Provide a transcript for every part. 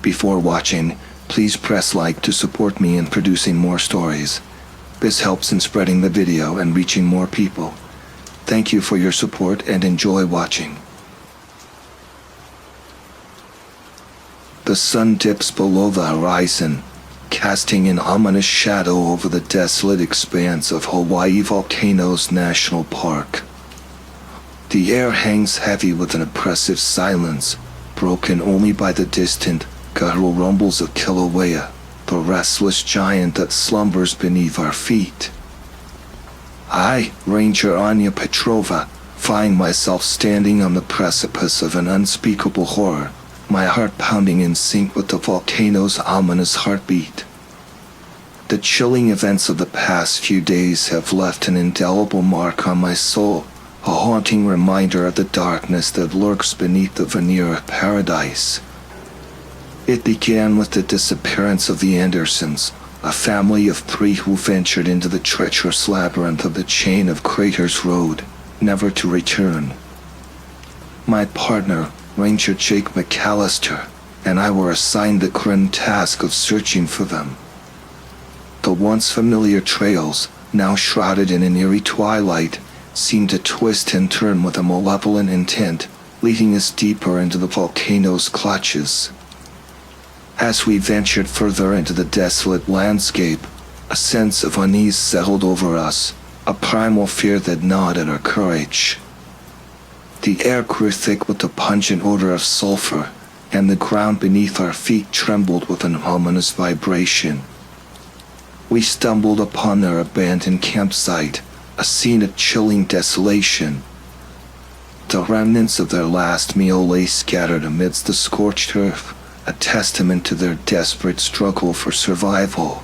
Before watching, please press like to support me in producing more stories. This helps in spreading the video and reaching more people. Thank you for your support and enjoy watching. The sun dips below the horizon, casting an ominous shadow over the desolate expanse of Hawaii Volcanoes National Park. The air hangs heavy with an oppressive silence, broken only by the distant, guttural rumbles of Kilauea, the restless giant that slumbers beneath our feet. I, Ranger Anya Petrova, find myself standing on the precipice of an unspeakable horror, my heart pounding in sync with the volcano's ominous heartbeat. The chilling events of the past few days have left an indelible mark on my soul, a haunting reminder of the darkness that lurks beneath the veneer of paradise. It began with the disappearance of the Andersons, a family of 3 who ventured into the treacherous labyrinth of the chain of Craters Road, never to return. My partner, Ranger Jake McAllister, and I were assigned the grim task of searching for them. The once familiar trails, now shrouded in an eerie twilight, seemed to twist and turn with a malevolent intent, leading us deeper into the volcano's clutches. As we ventured further into the desolate landscape, a sense of unease settled over us, a primal fear that gnawed at our courage. The air grew thick with the pungent odor of sulfur, and the ground beneath our feet trembled with an ominous vibration. We stumbled upon their abandoned campsite, a scene of chilling desolation. The remnants of their last meal lay scattered amidst the scorched earth, a testament to their desperate struggle for survival.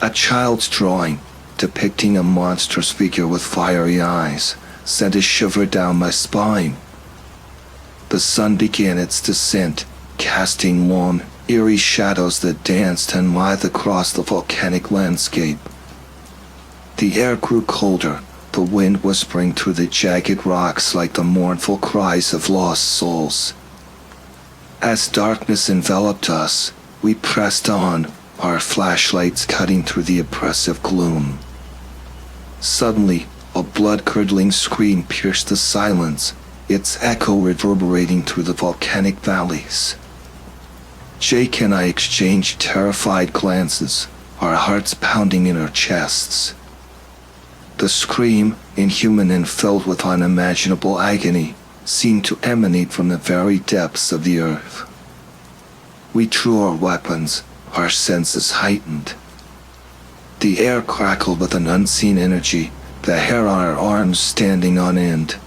A child's drawing, depicting a monstrous figure with fiery eyes, sent a shiver down my spine. The sun began its descent, casting long, eerie shadows that danced and writhed across the volcanic landscape. The air grew colder, the wind whispering through the jagged rocks like the mournful cries of lost souls. As darkness enveloped us, we pressed on, our flashlights cutting through the oppressive gloom. Suddenly, a blood-curdling scream pierced the silence, its echo reverberating through the volcanic valleys. Jake and I exchanged terrified glances, our hearts pounding in our chests. The scream, inhuman and filled with unimaginable agony, seemed to emanate from the very depths of the earth. We drew our weapons, our senses heightened. The air crackled with an unseen energy, the hair on our arms standing on end.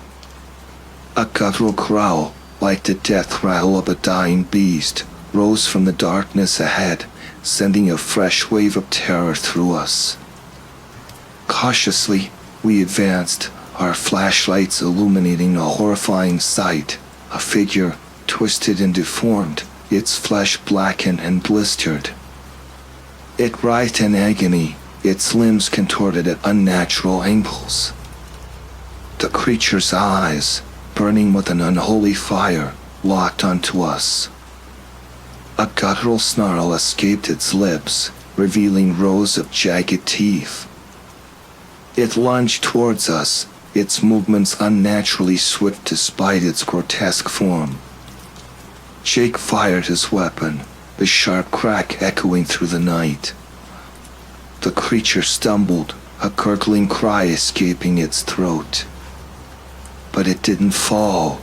A guttural growl, like the death rattle of a dying beast, rose from the darkness ahead, sending a fresh wave of terror through us. Cautiously, we advanced, our flashlights illuminating a horrifying sight, a figure, twisted and deformed, its flesh blackened and blistered. It writhed in agony, its limbs contorted at unnatural angles. The creature's eyes, burning with an unholy fire, locked onto us. A guttural snarl escaped its lips, revealing rows of jagged teeth. It lunged towards us, its movements unnaturally swift despite its grotesque form. Jake fired his weapon, the sharp crack echoing through the night. The creature stumbled, a gurgling cry escaping its throat. But it didn't fall.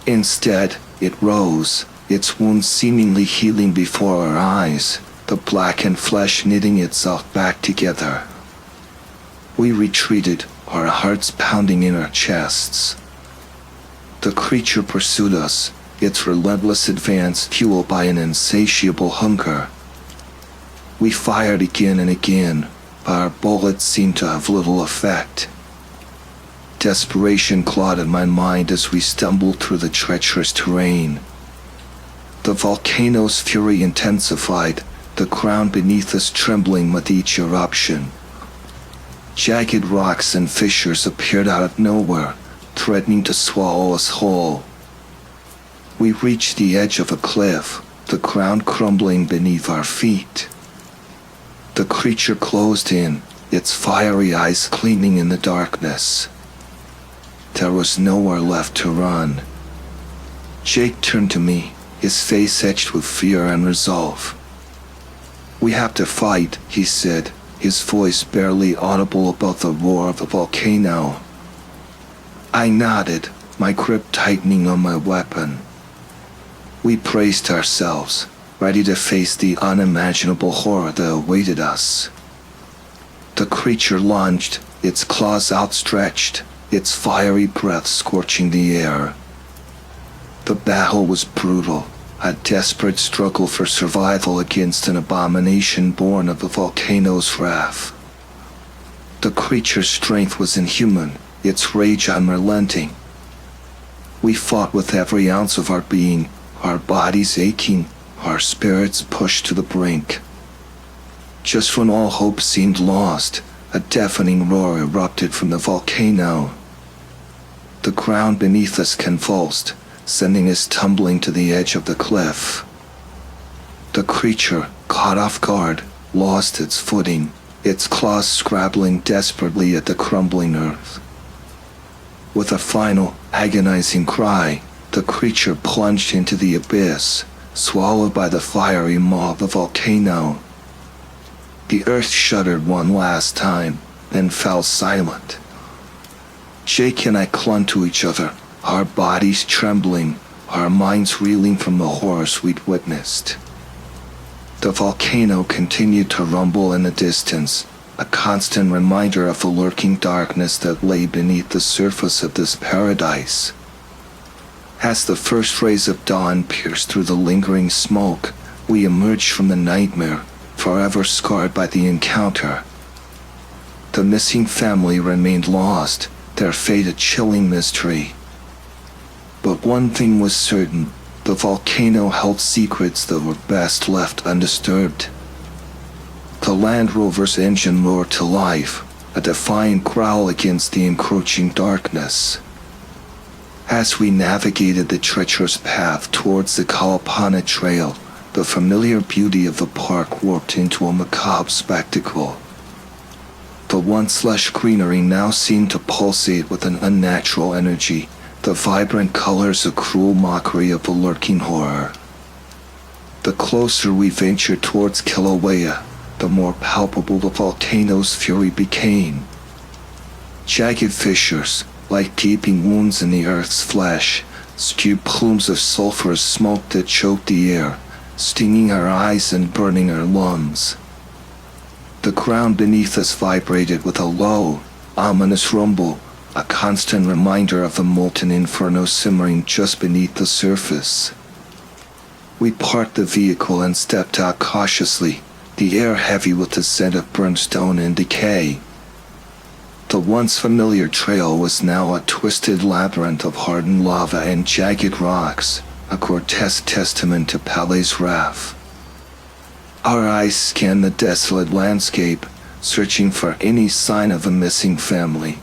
Instead, it rose, its wounds seemingly healing before our eyes, the blackened flesh knitting itself back together. We retreated, our hearts pounding in our chests. The creature pursued us, its relentless advance fueled by an insatiable hunger. We fired again and again, but our bullets seemed to have little effect. Desperation clawed at my mind as we stumbled through the treacherous terrain. The volcano's fury intensified, the ground beneath us trembling with each eruption. Jagged rocks and fissures appeared out of nowhere, threatening to swallow us whole. We reached the edge of a cliff, the ground crumbling beneath our feet. The creature closed in, its fiery eyes gleaming in the darkness. There was nowhere left to run. Jake turned to me, his face etched with fear and resolve. "We have to fight," he said, his voice barely audible above the roar of the volcano. I nodded, my grip tightening on my weapon. We braced ourselves, ready to face the unimaginable horror that awaited us. The creature lunged, its claws outstretched, its fiery breath scorching the air. The battle was brutal, a desperate struggle for survival against an abomination born of the volcano's wrath. The creature's strength was inhuman, its rage unrelenting. We fought with every ounce of our being, our bodies aching, our spirits pushed to the brink. Just when all hope seemed lost, a deafening roar erupted from the volcano. The ground beneath us convulsed, sending us tumbling to the edge of the cliff. The creature, caught off guard, lost its footing, its claws scrabbling desperately at the crumbling earth. With a final, agonizing cry, the creature plunged into the abyss, swallowed by the fiery maw of the volcano. The earth shuddered one last time, then fell silent. Jake and I clung to each other, our bodies trembling, our minds reeling from the horrors we'd witnessed. The volcano continued to rumble in the distance, a constant reminder of the lurking darkness that lay beneath the surface of this paradise. As the first rays of dawn pierced through the lingering smoke, we emerged from the nightmare, forever scarred by the encounter. The missing family remained lost, their fate a chilling mystery. But one thing was certain, the volcano held secrets that were best left undisturbed. The Land Rover's engine roared to life, a defiant growl against the encroaching darkness. As we navigated the treacherous path towards the Kalapana Trail, the familiar beauty of the park warped into a macabre spectacle. The once lush greenery now seemed to pulsate with an unnatural energy, the vibrant colors a cruel mockery of the lurking horror. The closer we ventured towards Kilauea, the more palpable the volcano's fury became. Jagged fissures, like gaping wounds in the earth's flesh, spewed plumes of sulphurous smoke that choked the air, stinging our eyes and burning our lungs. The ground beneath us vibrated with a low, ominous rumble, a constant reminder of the molten inferno simmering just beneath the surface. We parked the vehicle and stepped out cautiously, the air heavy with the scent of brimstone and decay. The once familiar trail was now a twisted labyrinth of hardened lava and jagged rocks, a grotesque testament to Pele's wrath. Our eyes scanned the desolate landscape, searching for any sign of a missing family.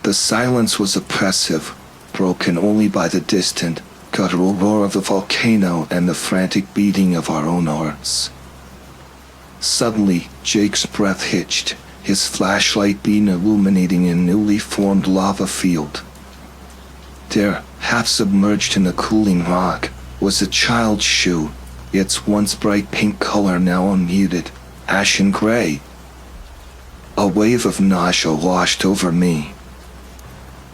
The silence was oppressive, broken only by the distant, guttural roar of the volcano and the frantic beating of our own hearts. Suddenly, Jake's breath hitched, his flashlight beam illuminating a newly formed lava field. There, half submerged in the cooling rock, was a child's shoe, its once bright pink color now unmuted, ashen gray. A wave of nausea washed over me.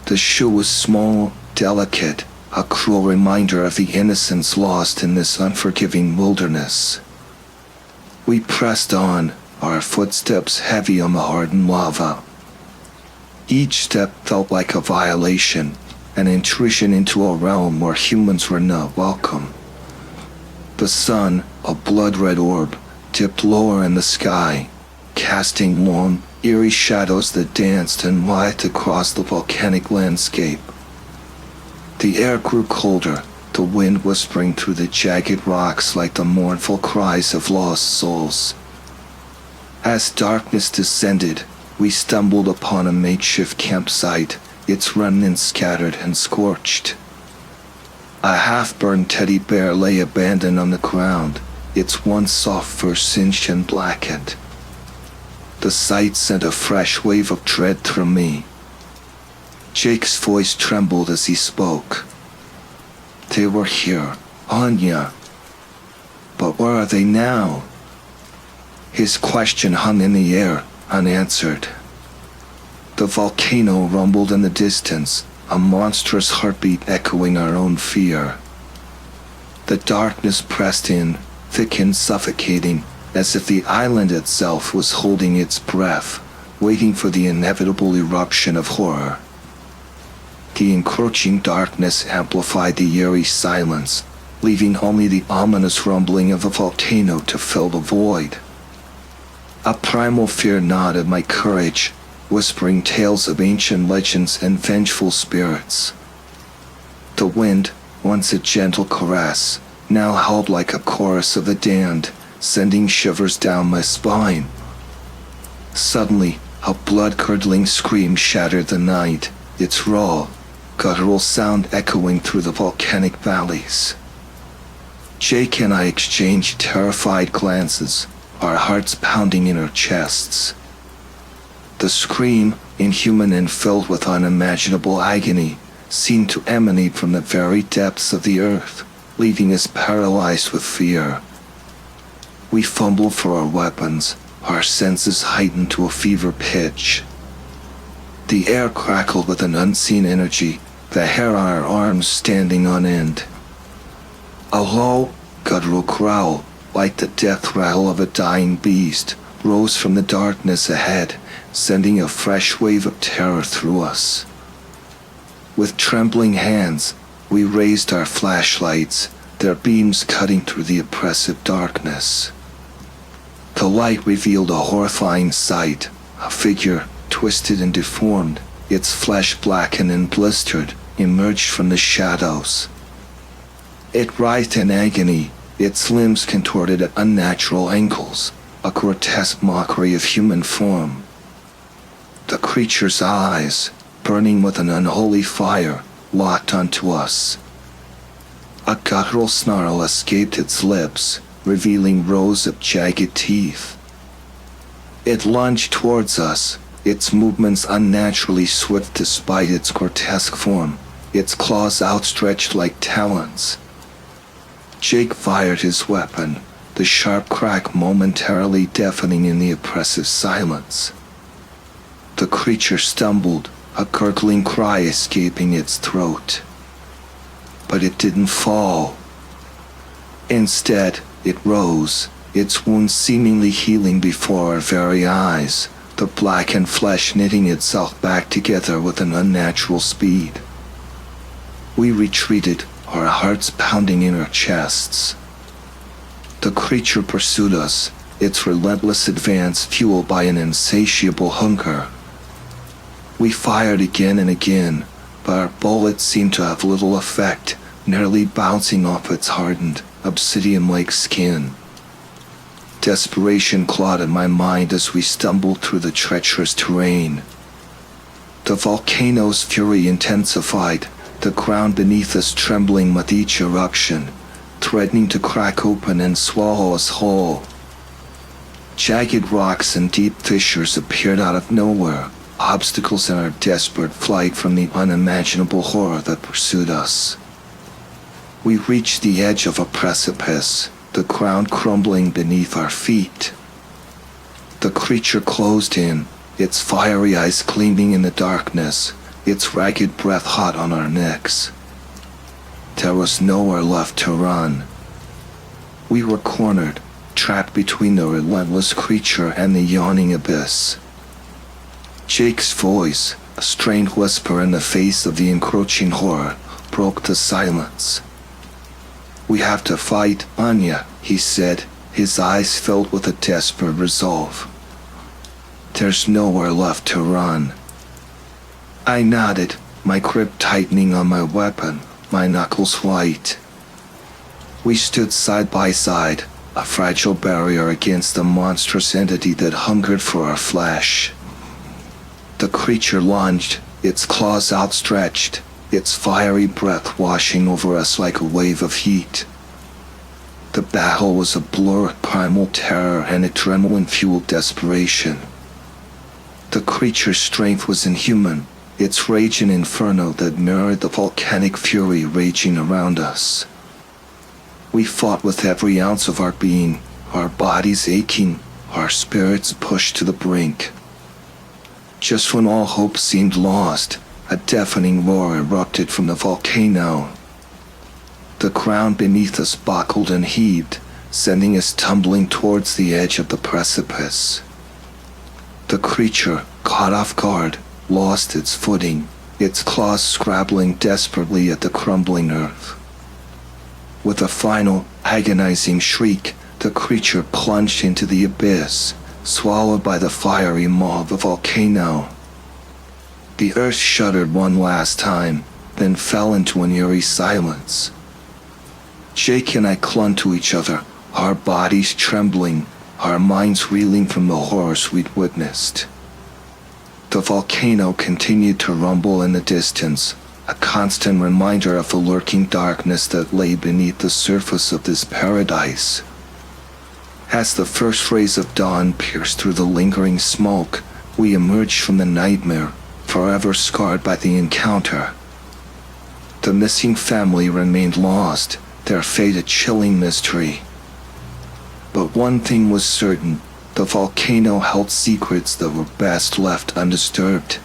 The shoe was small, delicate, a cruel reminder of the innocence lost in this unforgiving wilderness. We pressed on, our footsteps heavy on the hardened lava. Each step felt like a violation, an intrusion into a realm where humans were not welcome. The sun, a blood-red orb, dipped lower in the sky, casting long, eerie shadows that danced and writhed across the volcanic landscape. The air grew colder, the wind whispering through the jagged rocks like the mournful cries of lost souls. As darkness descended, we stumbled upon a makeshift campsite, its remnants scattered and scorched. A half-burned teddy bear lay abandoned on the ground, its one soft fur singed and blackened. The sight sent a fresh wave of dread through me. Jake's voice trembled as he spoke. They were here, Anya. But where are they now? His question hung in the air, unanswered. The volcano rumbled in the distance, a monstrous heartbeat echoing our own fear. The darkness pressed in, thick and suffocating, as if the island itself was holding its breath, waiting for the inevitable eruption of horror. The encroaching darkness amplified the eerie silence, leaving only the ominous rumbling of the volcano to fill the void. A primal fear gnawed at my courage, whispering tales of ancient legends and vengeful spirits. The wind, once a gentle caress, now howled like a chorus of the damned, sending shivers down my spine. Suddenly, a blood-curdling scream shattered the night, its raw, guttural sound echoing through the volcanic valleys. Jake and I exchanged terrified glances, our hearts pounding in our chests. The scream, inhuman and filled with unimaginable agony, seemed to emanate from the very depths of the earth, leaving us paralyzed with fear. We fumbled for our weapons, our senses heightened to a fever pitch. The air crackled with an unseen energy, the hair on our arms standing on end. A low, guttural growl, like the death rattle of a dying beast, rose from the darkness ahead, sending a fresh wave of terror through us. With trembling hands, we raised our flashlights, their beams cutting through the oppressive darkness. The light revealed a horrifying sight, a figure, twisted and deformed, its flesh blackened and blistered, emerged from the shadows. It writhed in agony, its limbs contorted at unnatural angles, a grotesque mockery of human form. The creature's eyes, burning with an unholy fire, locked onto us. A guttural snarl escaped its lips, revealing rows of jagged teeth. It lunged towards us, its movements unnaturally swift despite its grotesque form, its claws outstretched like talons. Jake fired his weapon, the sharp crack momentarily deafening in the oppressive silence. The creature stumbled, a gurgling cry escaping its throat. But it didn't fall. Instead, it rose, its wounds seemingly healing before our very eyes, the blackened flesh knitting itself back together with an unnatural speed. We retreated, our hearts pounding in our chests. The creature pursued us, its relentless advance fueled by an insatiable hunger. We fired again and again, but our bullets seemed to have little effect, nearly bouncing off its hardened, obsidian-like skin. Desperation clawed at my mind as we stumbled through the treacherous terrain. The volcano's fury intensified, the ground beneath us trembling with each eruption, threatening to crack open and swallow us whole. Jagged rocks and deep fissures appeared out of nowhere, obstacles in our desperate flight from the unimaginable horror that pursued us. We reached the edge of a precipice, the ground crumbling beneath our feet. The creature closed in, its fiery eyes gleaming in the darkness, its ragged breath hot on our necks. There was nowhere left to run. We were cornered, trapped between the relentless creature and the yawning abyss. Jake's voice, a strained whisper in the face of the encroaching horror, broke the silence. "We have to fight, Anya," he said, his eyes filled with a desperate resolve. "There's nowhere left to run." I nodded, my grip tightening on my weapon, my knuckles white. We stood side by side, a fragile barrier against the monstrous entity that hungered for our flesh. The creature lunged, its claws outstretched, its fiery breath washing over us like a wave of heat. The battle was a blur of primal terror and adrenaline-fueled desperation. The creature's strength was inhuman, its rage an inferno that mirrored the volcanic fury raging around us. We fought with every ounce of our being, our bodies aching, our spirits pushed to the brink. Just when all hope seemed lost, a deafening roar erupted from the volcano. The ground beneath us buckled and heaved, sending us tumbling towards the edge of the precipice. The creature, caught off guard, lost its footing, its claws scrabbling desperately at the crumbling earth. With a final, agonizing shriek, the creature plunged into the abyss, swallowed by the fiery maw of the volcano. The earth shuddered one last time, then fell into an eerie silence. Jake and I clung to each other, our bodies trembling, our minds reeling from the horrors we'd witnessed. The volcano continued to rumble in the distance, a constant reminder of the lurking darkness that lay beneath the surface of this paradise. As the first rays of dawn pierced through the lingering smoke, we emerged from the nightmare, forever scarred by the encounter. The missing family remained lost, their fate a chilling mystery. But one thing was certain, the volcano held secrets that were best left undisturbed.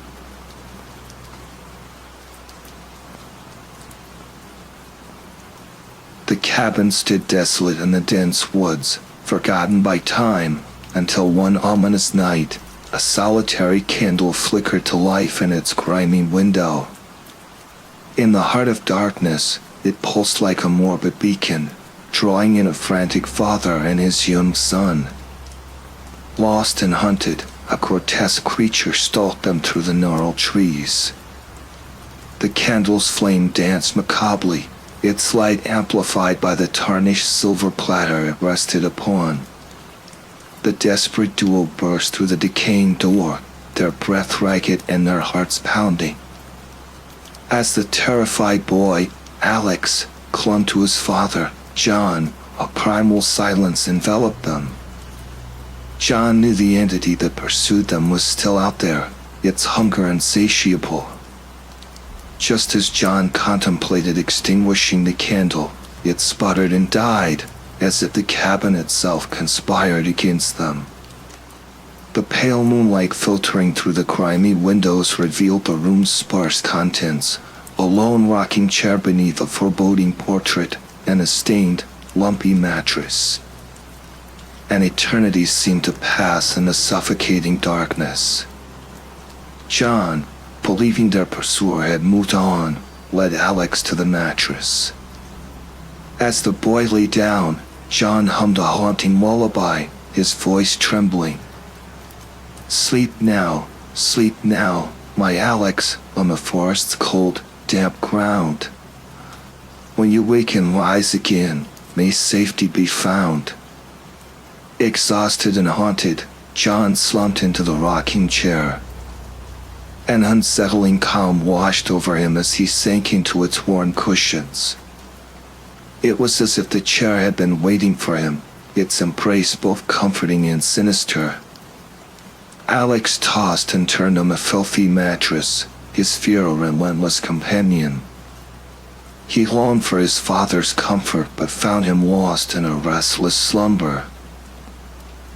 The cabin stood desolate in the dense woods, forgotten by time, until one ominous night, a solitary candle flickered to life in its grimy window. In the heart of darkness, it pulsed like a morbid beacon, drawing in a frantic father and his young son. Lost and hunted, a grotesque creature stalked them through the gnarled trees. The candle's flame danced macabrely, its light amplified by the tarnished silver platter it rested upon. The desperate duo burst through the decaying door, their breath ragged and their hearts pounding. As the terrified boy, Alex, clung to his father, John, a primal silence enveloped them. John knew the entity that pursued them was still out there, its hunger insatiable. Just as John contemplated extinguishing the candle, it sputtered and died, as if the cabin itself conspired against them. The pale moonlight filtering through the grimy windows revealed the room's sparse contents, a lone rocking chair beneath a foreboding portrait, and a stained, lumpy mattress. An eternity seemed to pass in the suffocating darkness. John, believing their pursuer had moved on, led Alex to the mattress. As the boy lay down, John hummed a haunting lullaby, his voice trembling. Sleep now, my Alex, on the forest's cold, damp ground. When you wake and rise again, may safety be found. Exhausted and haunted, John slumped into the rocking chair. An unsettling calm washed over him as he sank into its worn cushions. It was as if the chair had been waiting for him, its embrace both comforting and sinister. Alex tossed and turned on the filthy mattress, his fear a relentless companion. He longed for his father's comfort but found him lost in a restless slumber.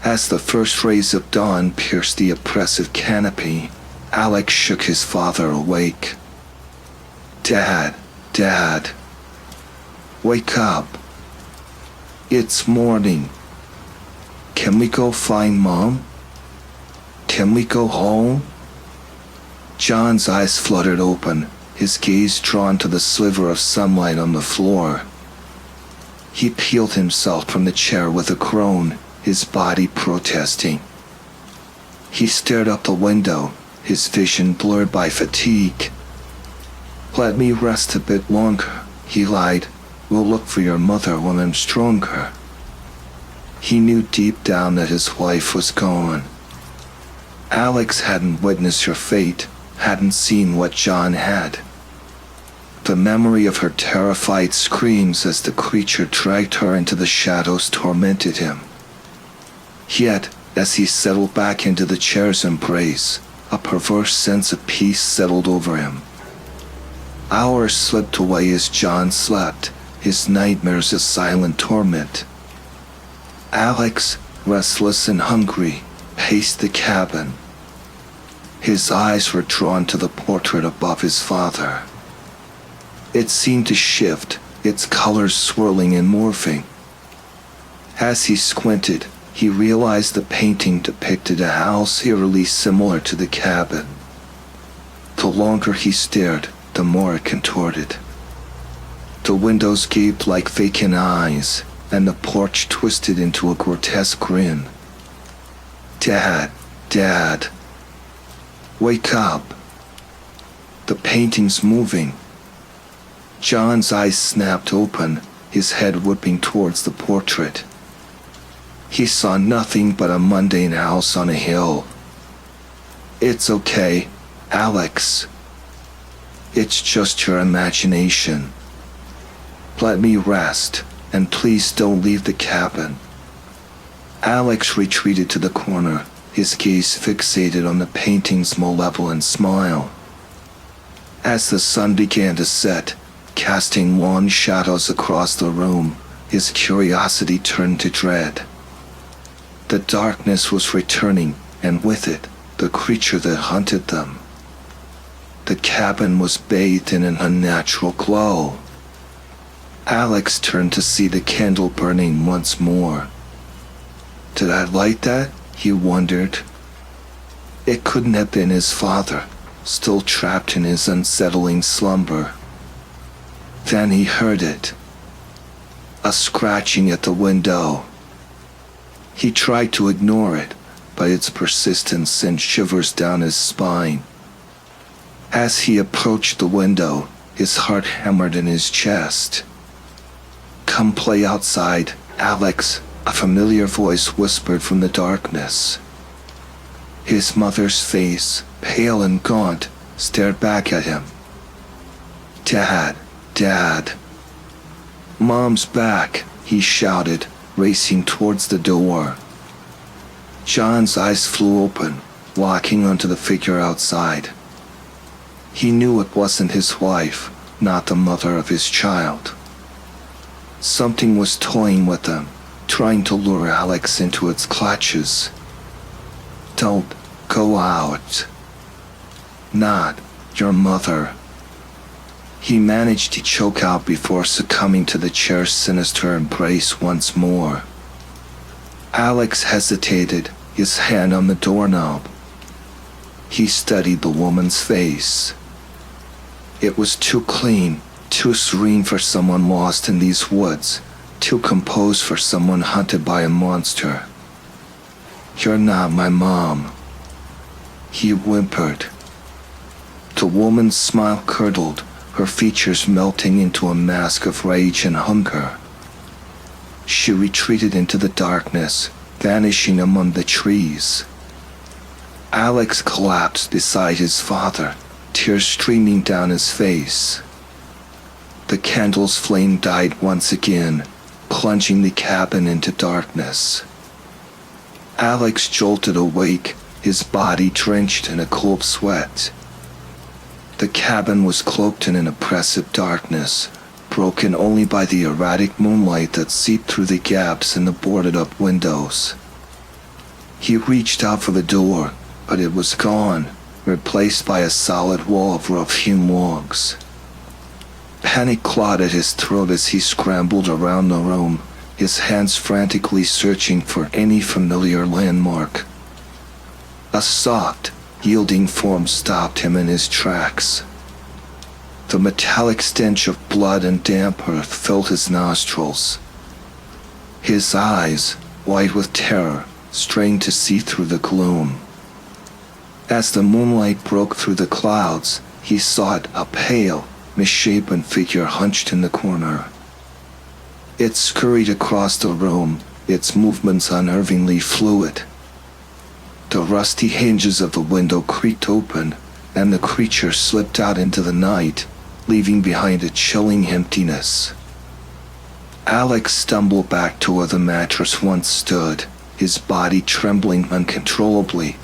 As the first rays of dawn pierced the oppressive canopy, Alex shook his father awake. Dad, wake up. It's morning. Can we go find Mom? Can we go home? John's eyes fluttered open, his gaze drawn to the sliver of sunlight on the floor. He peeled himself from the chair with a groan, his body protesting. He stared up the window, his vision blurred by fatigue. Let me rest a bit longer, he lied. We'll look for your mother when I'm stronger. He knew deep down that his wife was gone. Alex hadn't witnessed her fate, hadn't seen what John had. The memory of her terrified screams as the creature dragged her into the shadows tormented him. Yet, as he settled back into the chair's embrace, a perverse sense of peace settled over him. Hours slipped away as John slept, his nightmares a silent torment. Alex, restless and hungry, paced the cabin. His eyes were drawn to the portrait above his father. It seemed to shift, its colors swirling and morphing. As he squinted, he realized the painting depicted a house eerily similar to the cabin. The longer he stared, the more it contorted. The windows gaped like vacant eyes, and the porch twisted into a grotesque grin. "Dad, Dad, wake up. The painting's moving." John's eyes snapped open, his head whipping towards the portrait. He saw nothing but a mundane house on a hill. "It's okay, Alex. It's just your imagination. Let me rest, and please don't leave the cabin." Alex retreated to the corner, his gaze fixated on the painting's malevolent smile. As the sun began to set, casting long shadows across the room, his curiosity turned to dread. The darkness was returning, and with it, the creature that hunted them. The cabin was bathed in an unnatural glow. Alex turned to see the candle burning once more. Did I light that? He wondered. It couldn't have been his father, still trapped in his unsettling slumber. Then he heard it. A scratching at the window. He tried to ignore it, but its persistence sent shivers down his spine. As he approached the window, his heart hammered in his chest. "Come play outside, Alex," a familiar voice whispered from the darkness. His mother's face, pale and gaunt, stared back at him. "Dad, Dad." "Mom's back," he shouted, racing towards the door. John's eyes flew open, locking onto the figure outside. He knew it wasn't his wife, not the mother of his child. Something was toying with them, trying to lure Alex into its clutches. "Don't go out. Not your mother." He managed to choke out before succumbing to the chair's sinister embrace once more. Alex hesitated, his hand on the doorknob. He studied the woman's face. It was too clean, too serene for someone lost in these woods, too composed for someone hunted by a monster. "You're not my mom," he whimpered. The woman's smile curdled, her features melting into a mask of rage and hunger. She retreated into the darkness, vanishing among the trees. Alex collapsed beside his father, tears streaming down his face. The candle's flame died once again, plunging the cabin into darkness. Alex jolted awake, his body drenched in a cold sweat. The cabin was cloaked in an oppressive darkness, broken only by the erratic moonlight that seeped through the gaps in the boarded-up windows. He reached out for the door, but it was gone, replaced by a solid wall of rough-hewn logs. Panic clawed at his throat as he scrambled around the room, his hands frantically searching for any familiar landmark. A soft, yielding form stopped him in his tracks. The metallic stench of blood and damp earth filled his nostrils. His eyes, white with terror, strained to see through the gloom. As the moonlight broke through the clouds, he saw it, a pale, misshapen figure hunched in the corner. It scurried across the room, its movements unnervingly fluid. The rusty hinges of the window creaked open, and the creature slipped out into the night, leaving behind a chilling emptiness. Alex stumbled back to where the mattress once stood, his body trembling uncontrollably.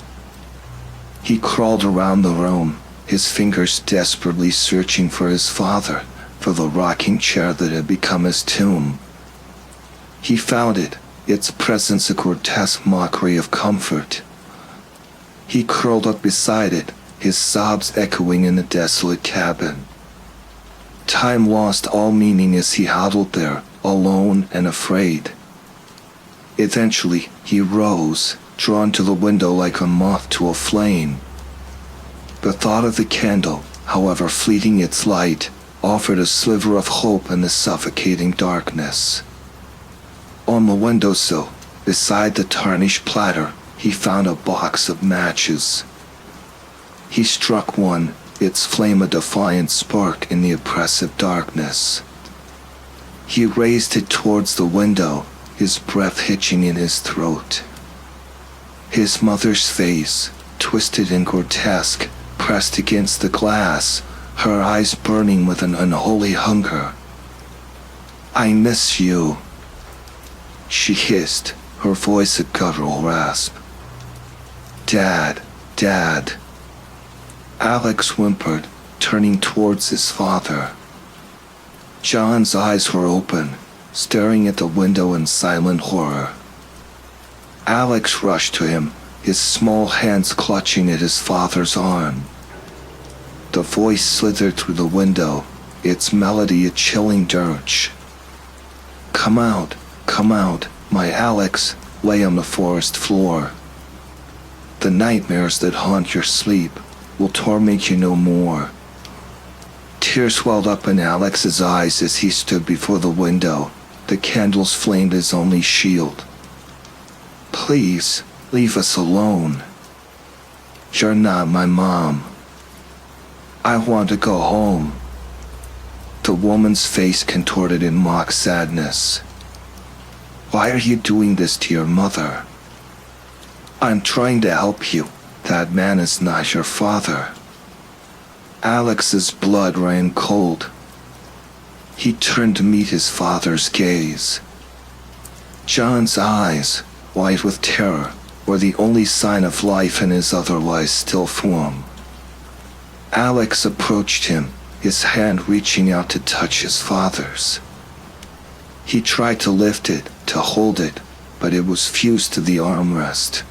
He crawled around the room, his fingers desperately searching for his father, for the rocking chair that had become his tomb. He found it, its presence a grotesque mockery of comfort. He curled up beside it, his sobs echoing in the desolate cabin. Time lost all meaning as he huddled there, alone and afraid. Eventually, he rose, drawn to the window like a moth to a flame. The thought of the candle, however fleeting its light, offered a sliver of hope in the suffocating darkness. On the windowsill, beside the tarnished platter, he found a box of matches. He struck one, its flame a defiant spark in the oppressive darkness. He raised it towards the window, his breath hitching in his throat. His mother's face, twisted and grotesque, pressed against the glass, her eyes burning with an unholy hunger. "I miss you," she hissed, her voice a guttural rasp. "Dad, Dad." Alex whimpered, turning towards his father. John's eyes were open, staring at the window in silent horror. Alex rushed to him, his small hands clutching at his father's arm. The voice slithered through the window, its melody a chilling dirge. Come out, my Alex, lay on the forest floor. The nightmares that haunt your sleep will torment you no more." Tears welled up in Alex's eyes as he stood before the window, the candles flamed his only shield. "Please, leave us alone. You're not my mom. I want to go home." The woman's face contorted in mock sadness. "Why are you doing this to your mother?" "I'm trying to help you. That man is not your father." Alex's blood ran cold. He turned to meet his father's gaze. John's eyes, white with terror, were the only sign of life in his otherwise still form. Alex approached him, his hand reaching out to touch his father's. He tried to lift it, to hold it, but it was fused to the armrest.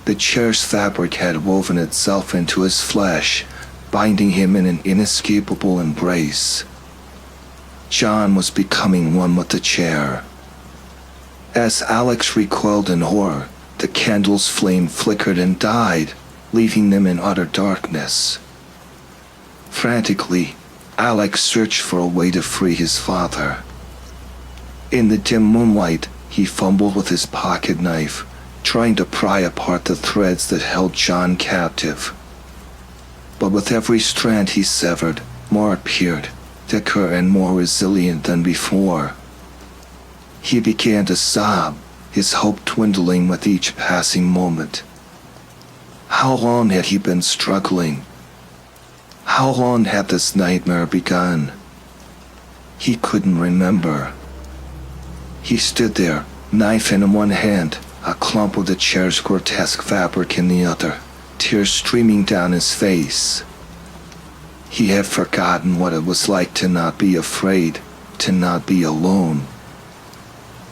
The chair's fabric had woven itself into his flesh, binding him in an inescapable embrace. John was becoming one with the chair. As Alex recoiled in horror, the candle's flame flickered and died, leaving them in utter darkness. Frantically, Alex searched for a way to free his father. In the dim moonlight, he fumbled with his pocket knife, trying to pry apart the threads that held John captive. But with every strand he severed, more appeared, thicker and more resilient than before. He began to sob, his hope dwindling with each passing moment. How long had he been struggling? How long had this nightmare begun? He couldn't remember. He stood there, knife in one hand, a clump of the chair's grotesque fabric in the other, tears streaming down his face. He had forgotten what it was like to not be afraid, to not be alone.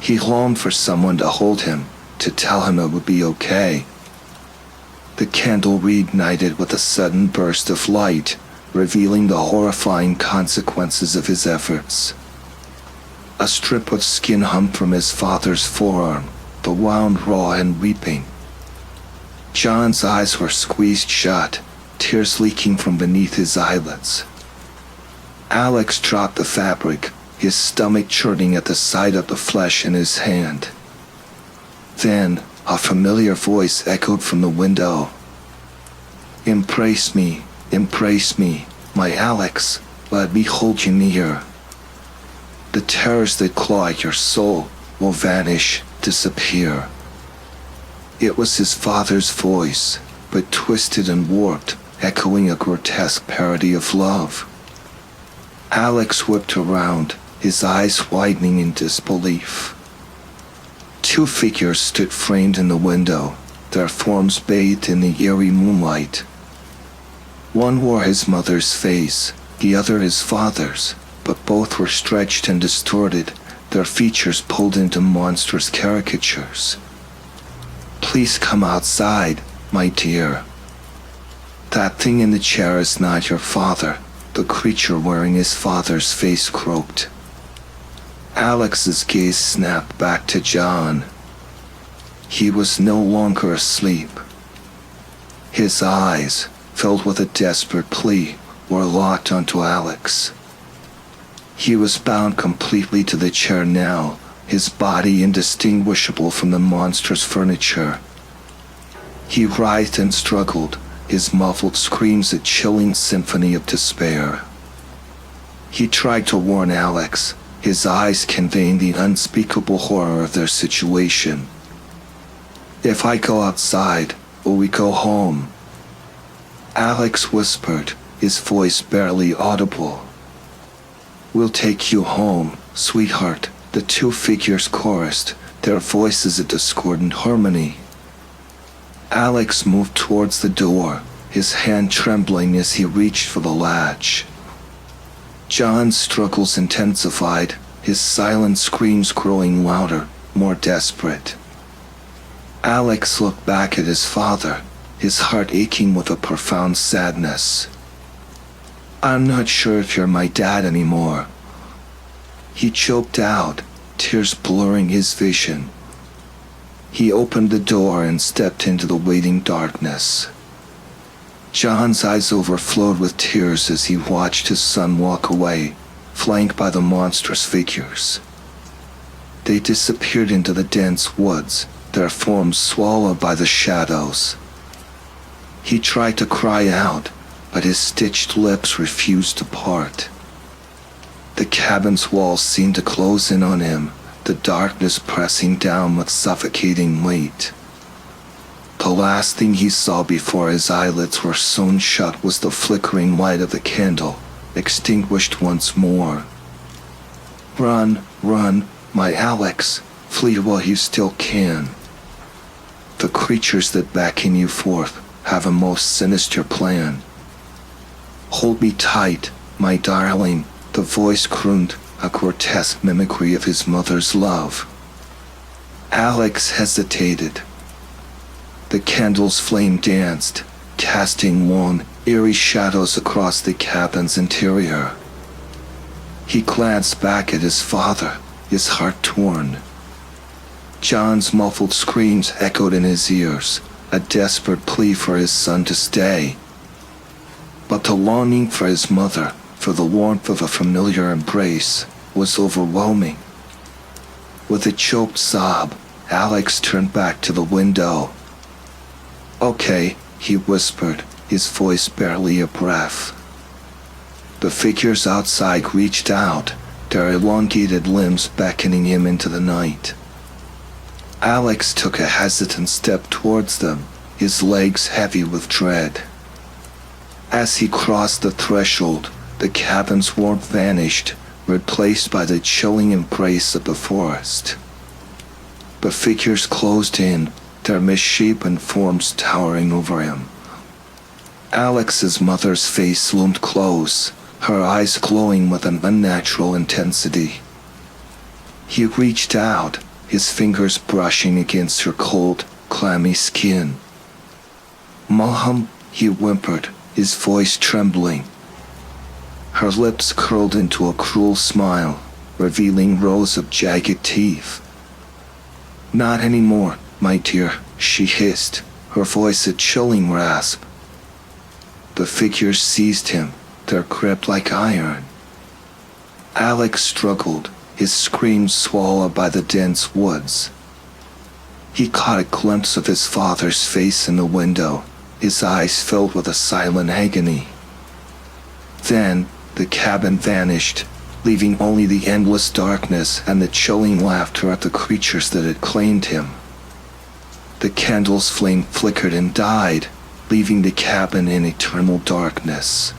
He longed for someone to hold him, to tell him it would be okay. The candle reignited with a sudden burst of light, revealing the horrifying consequences of his efforts. A strip of skin hung from his father's forearm, the wound raw and weeping. John's eyes were squeezed shut, tears leaking from beneath his eyelids. Alex dropped the fabric, his stomach churning at the sight of the flesh in his hand. Then, a familiar voice echoed from the window. Embrace me, my Alex, let me hold you near. The terrors that claw at your soul will vanish, disappear." It was his father's voice, but twisted and warped, echoing a grotesque parody of love. Alex whipped around, his eyes widening in disbelief. Two figures stood framed in the window, their forms bathed in the eerie moonlight. One wore his mother's face, the other his father's, but both were stretched and distorted, their features pulled into monstrous caricatures. "Please come outside, my dear. That thing in the chair is not your father," the creature wearing his father's face croaked. Alex's gaze snapped back to John. He was no longer asleep. His eyes, filled with a desperate plea, were locked onto Alex. He was bound completely to the chair now, his body indistinguishable from the monstrous furniture. He writhed and struggled, his muffled screams a chilling symphony of despair. He tried to warn Alex, his eyes conveying the unspeakable horror of their situation. "If I go outside, will we go home?" Alex whispered, his voice barely audible. "We'll take you home, sweetheart," the two figures chorused, their voices a discordant harmony. Alex moved towards the door, his hand trembling as he reached for the latch. John's struggles intensified, his silent screams growing louder, more desperate. Alex looked back at his father, his heart aching with a profound sadness. "I'm not sure if you're my dad anymore," he choked out, tears blurring his vision. He opened the door and stepped into the waiting darkness. John's eyes overflowed with tears as he watched his son walk away, flanked by the monstrous figures. They disappeared into the dense woods, their forms swallowed by the shadows. He tried to cry out, but his stitched lips refused to part. The cabin's walls seemed to close in on him, the darkness pressing down with suffocating weight. The last thing he saw before his eyelids were sewn shut was the flickering light of the candle, extinguished once more. "Run, run, my Alex, flee while you still can. The creatures that beckon you forth have a most sinister plan. Hold me tight, my darling," the voice crooned, a grotesque mimicry of his mother's love. Alex hesitated. The candle's flame danced, casting long, eerie shadows across the cabin's interior. He glanced back at his father, his heart torn. John's muffled screams echoed in his ears, a desperate plea for his son to stay. But the longing for his mother, for the warmth of a familiar embrace, was overwhelming. With a choked sob, Alex turned back to the window. "Okay," he whispered, his voice barely a breath. The figures outside reached out, their elongated limbs beckoning him into the night. Alex took a hesitant step towards them, his legs heavy with dread. As he crossed the threshold, the cabin's warmth vanished, replaced by the chilling embrace of the forest. The figures closed in, their misshapen forms towering over him. Alex's mother's face loomed close, her eyes glowing with an unnatural intensity. He reached out, his fingers brushing against her cold, clammy skin. "Mom," he whimpered, his voice trembling. Her lips curled into a cruel smile, revealing rows of jagged teeth. "Not anymore, my dear," she hissed, her voice a chilling rasp. The figures seized him, their grip like iron. Alex struggled, his screams swallowed by the dense woods. He caught a glimpse of his father's face in the window, his eyes filled with a silent agony. Then, the cabin vanished, leaving only the endless darkness and the chilling laughter at the creatures that had claimed him. The candle's flame flickered and died, leaving the cabin in eternal darkness.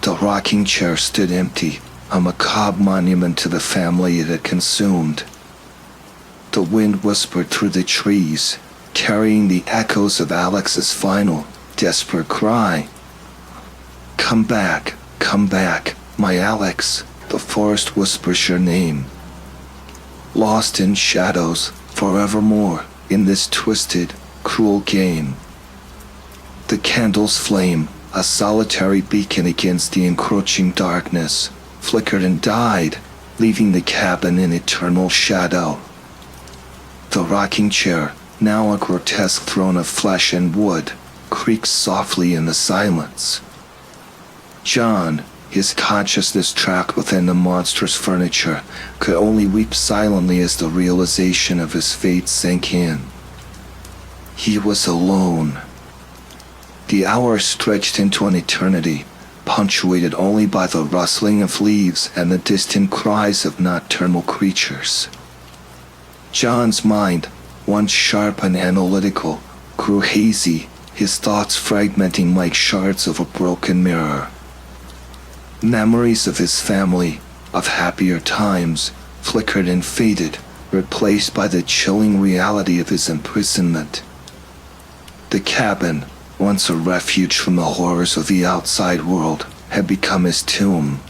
The rocking chair stood empty, a macabre monument to the family it had consumed. The wind whispered through the trees, carrying the echoes of Alex's final, desperate cry. Come back, my Alex, the forest whispers your name. Lost in shadows, forevermore, in this twisted, cruel game. The candle's flame, a solitary beacon against the encroaching darkness, flickered and died, leaving the cabin in eternal shadow. The rocking chair, now a grotesque throne of flesh and wood, creaked softly in the silence. John, his consciousness trapped within the monstrous furniture, could only weep silently as the realization of his fate sank in. He was alone. The hours stretched into an eternity, punctuated only by the rustling of leaves and the distant cries of nocturnal creatures. John's mind, once sharp and analytical, grew hazy, his thoughts fragmenting like shards of a broken mirror. Memories of his family, of happier times, flickered and faded, replaced by the chilling reality of his imprisonment. The cabin, once a refuge from the horrors of the outside world, had become his tomb.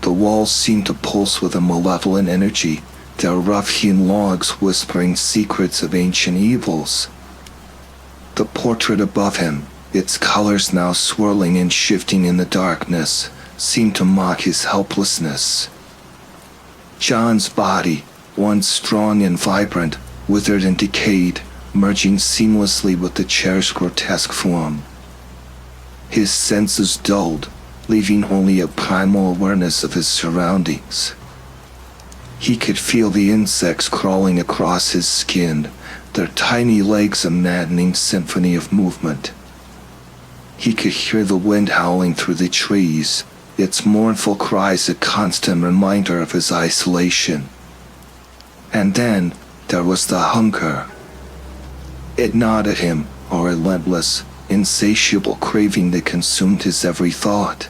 The walls seemed to pulse with a malevolent energy, their rough-hewn logs whispering secrets of ancient evils. The portrait above him, its colors now swirling and shifting in the darkness, seemed to mock his helplessness. John's body, once strong and vibrant, withered and decayed, merging seamlessly with the chair's grotesque form. His senses dulled, leaving only a primal awareness of his surroundings. He could feel the insects crawling across his skin, their tiny legs a maddening symphony of movement. He could hear the wind howling through the trees, its mournful cries a constant reminder of his isolation. And then there was the hunger. It gnawed at him, a relentless, insatiable craving that consumed his every thought.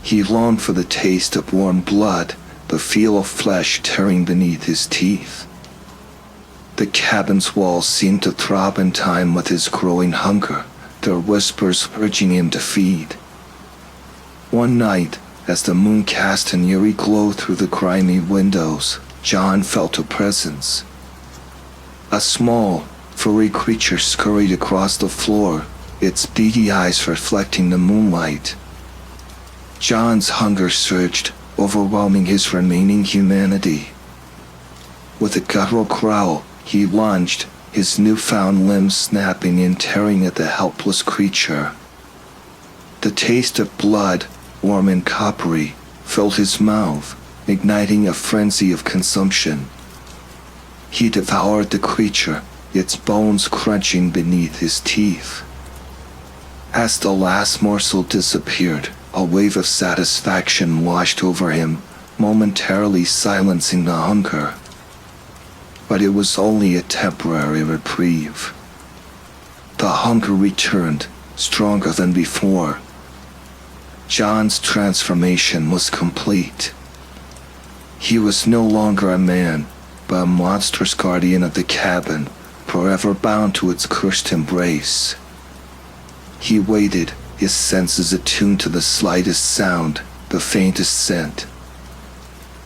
He longed for the taste of warm blood, the feel of flesh tearing beneath his teeth. The cabin's walls seemed to throb in time with his growing hunger, their whispers urging him to feed. One night, as the moon cast an eerie glow through the grimy windows, John felt a presence. A small, furry creature scurried across the floor, its beady eyes reflecting the moonlight. John's hunger surged, overwhelming his remaining humanity. With a guttural growl, he lunged, his newfound limbs snapping and tearing at the helpless creature. The taste of blood, warm and coppery, filled his mouth, igniting a frenzy of consumption. He devoured the creature, its bones crunching beneath his teeth. As the last morsel disappeared, a wave of satisfaction washed over him, momentarily silencing the hunger. But it was only a temporary reprieve. The hunger returned, stronger than before. John's transformation was complete. He was no longer a man, but a monstrous guardian of the cabin, forever bound to its cursed embrace. He waited, his senses attuned to the slightest sound, the faintest scent.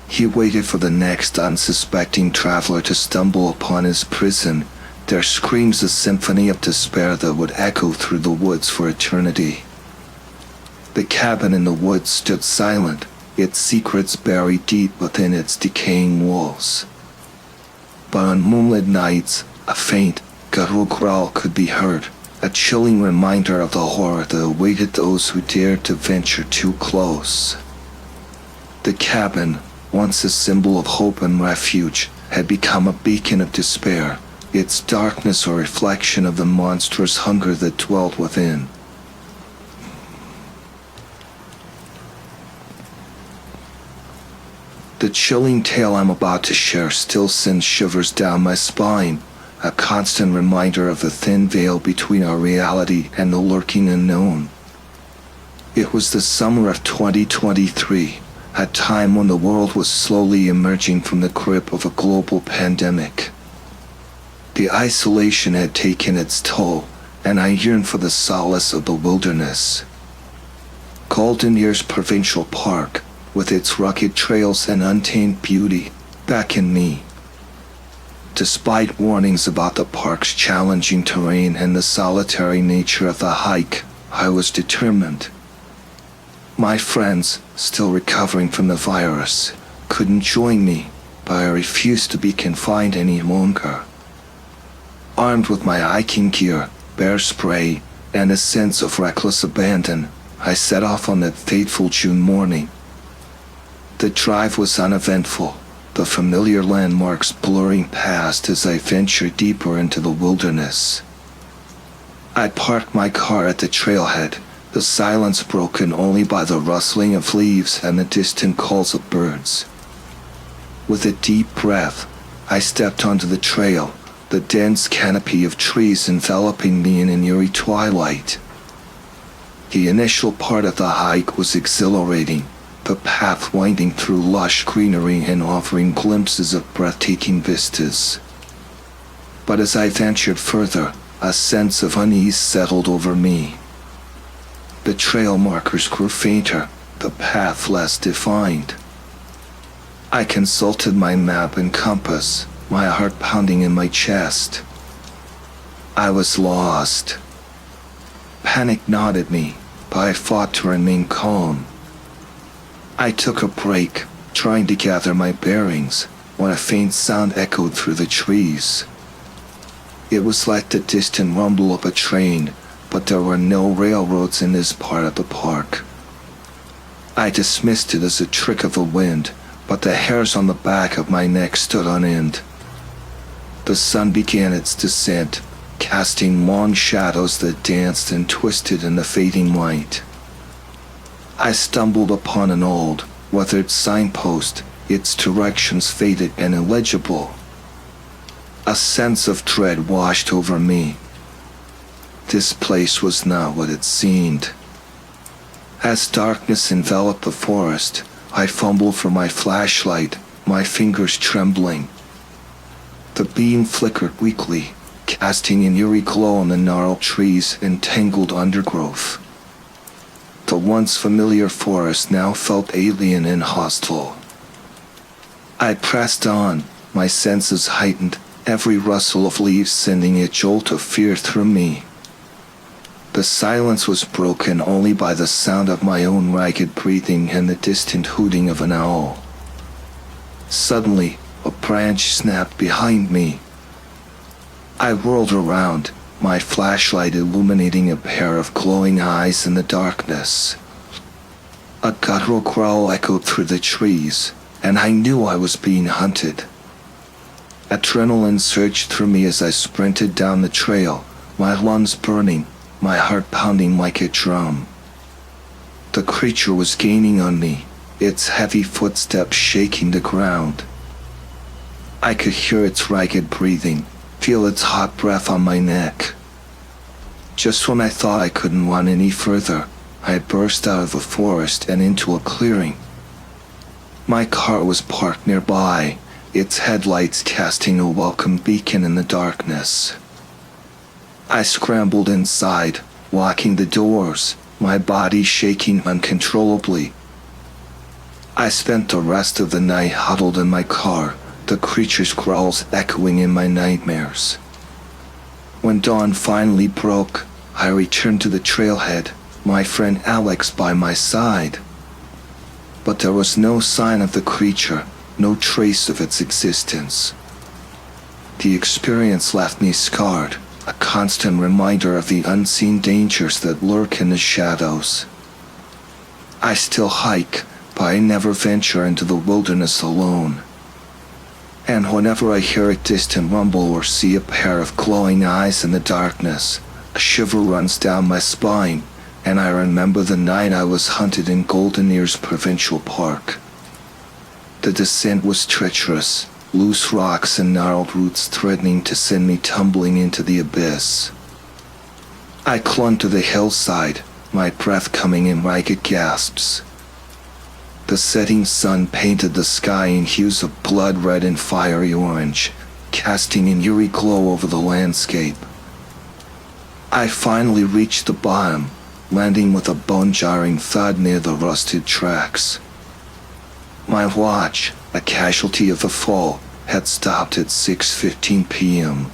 He waited for the next unsuspecting traveler to stumble upon his prison, their screams a symphony of despair that would echo through the woods for eternity. The cabin in the woods stood silent, its secrets buried deep within its decaying walls. But on moonlit nights, a faint, guttural growl could be heard, a chilling reminder of the horror that awaited those who dared to venture too close. The cabin, once a symbol of hope and refuge, had become a beacon of despair, its darkness a reflection of the monstrous hunger that dwelt within. The chilling tale I'm about to share still sends shivers down my spine, a constant reminder of the thin veil between our reality and the lurking unknown. It was the summer of 2023, a time when the world was slowly emerging from the grip of a global pandemic. The isolation had taken its toll, and I yearned for the solace of the wilderness. Golden Ears Provincial Park, with its rugged trails and untamed beauty, beckoned me. Despite warnings about the park's challenging terrain and the solitary nature of the hike, I was determined. My friends, still recovering from the virus, couldn't join me, but I refused to be confined any longer. Armed with my hiking gear, bear spray, and a sense of reckless abandon, I set off on that fateful June morning. The drive was uneventful, the familiar landmarks blurring past as I ventured deeper into the wilderness. I parked my car at the trailhead, the silence broken only by the rustling of leaves and the distant calls of birds. With a deep breath, I stepped onto the trail, the dense canopy of trees enveloping me in an eerie twilight. The initial part of the hike was exhilarating, the path winding through lush greenery and offering glimpses of breathtaking vistas. But as I ventured further, a sense of unease settled over me. The trail markers grew fainter, the path less defined. I consulted my map and compass, my heart pounding in my chest. I was lost. Panic gnawed at me, but I fought to remain calm. I took a break, trying to gather my bearings, when a faint sound echoed through the trees. It was like the distant rumble of a train, but there were no railroads in this part of the park. I dismissed it as a trick of the wind, but the hairs on the back of my neck stood on end. The sun began its descent, casting long shadows that danced and twisted in the fading light. I stumbled upon an old, weathered signpost, its directions faded and illegible. A sense of dread washed over me. This place was not what it seemed. As darkness enveloped the forest, I fumbled for my flashlight, my fingers trembling. The beam flickered weakly, casting an eerie glow on the gnarled trees and tangled undergrowth. The once familiar forest now felt alien and hostile. I pressed on, my senses heightened, every rustle of leaves sending a jolt of fear through me. The silence was broken only by the sound of my own ragged breathing and the distant hooting of an owl. Suddenly, a branch snapped behind me. I whirled around, my flashlight illuminating a pair of glowing eyes in the darkness. A guttural growl echoed through the trees, and I knew I was being hunted. Adrenaline surged through me as I sprinted down the trail, my lungs burning, my heart pounding like a drum. The creature was gaining on me, its heavy footsteps shaking the ground. I could hear its ragged breathing, feel its hot breath on my neck. Just when I thought I couldn't run any further, I burst out of the forest and into a clearing. My car was parked nearby, its headlights casting a welcome beacon in the darkness. I scrambled inside, locking the doors, my body shaking uncontrollably. I spent the rest of the night huddled in my car, the creature's growls echoing in my nightmares. When dawn finally broke, I returned to the trailhead, my friend Alex by my side. But there was no sign of the creature, no trace of its existence. The experience left me scarred, a constant reminder of the unseen dangers that lurk in the shadows. I still hike, but I never venture into the wilderness alone. And whenever I hear a distant rumble or see a pair of glowing eyes in the darkness, a shiver runs down my spine, and I remember the night I was hunted in Golden Ears Provincial Park. The descent was treacherous, loose rocks and gnarled roots threatening to send me tumbling into the abyss. I clung to the hillside, my breath coming in ragged gasps. The setting sun painted the sky in hues of blood red and fiery orange, casting an eerie glow over the landscape. I finally reached the bottom, landing with a bone-jarring thud near the rusted tracks. My watch, a casualty of the fall, had stopped at 6:15 p.m.